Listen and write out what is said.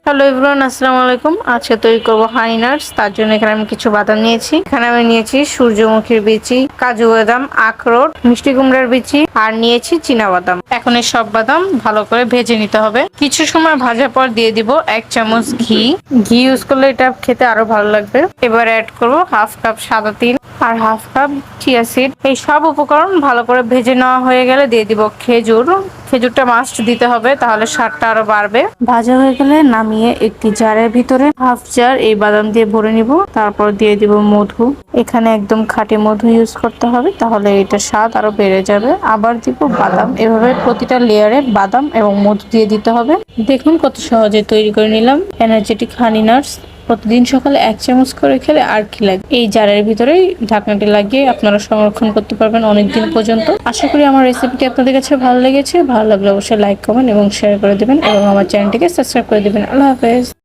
Hello everyone, আসসালামু আলাইকুম। আজকে তৈরি করব হানি নাটস। তার জন্য এখানে আমি কিছু বাদাম নিয়েছি। এখানে আমি নিয়েছি সূর্যমুখীর বিচি, কাজু বাদাম, আখরোট, মিষ্টি কুমড়ার বিচি আর নিয়েছি চীনা বাদাম। এখন এই সব বাদাম ভালো করে ভেজে নিতে হবে। কিছু সময় ভাজার পর দিয়ে দিব 1 চামচ ঘি। ঘি ইউজ করলে এটা খেতে আরো ভালো লাগবে। এবার অ্যাড করব হাফ কাপ সাদা তিল আর হাফ কাপ চিয়া সিড। এই সব উপকরণ ভালো করে ভেজে নেওয়া হয়ে গেলে দিয়ে দিব খেজুর। খেজুরটা মাস্ট দিতে হবে, তাহলে স্বাদটা আরো বাড়বে। ভাজা হয়ে গেলে নামিয়ে একটি জারের ভিতরে হাফ জার এই বাদাম দিয়ে ভরে নিব। তারপর দিয়ে দিব মধু। এখানে একদম খাঁটি মধু ইউজ করতে হবে, তাহলে এটা স্বাদ আরো বেড়ে যাবে। আবার দিব বাদাম। এভাবে প্রতিটা লেয়ারে বাদাম এবং মধু দিয়ে দিতে হবে। দেখুন কত সহজে তৈরি করে নিলাম এনার্জেটিক হানি নাটস। প্রতিদিন সকালে 1 চামচ করে খেলে আর কি লাগে। এই জারের ভিতরেই ঢাকনাটি লাগিয়ে আপনারা সংরক্ষণ করতে পারবেন অনেকদিন পর্যন্ত। আশা করি আমার রেসিপিটি আপনাদের কাছে ভালো লেগেছে। ভালো লাগলে অবশ্যই লাইক, কমেন্ট এবং শেয়ার করে দিবেন এবং আমার চ্যানেলটিকে সাবস্ক্রাইব করে দিবেন। আল্লাহ হাফেজ।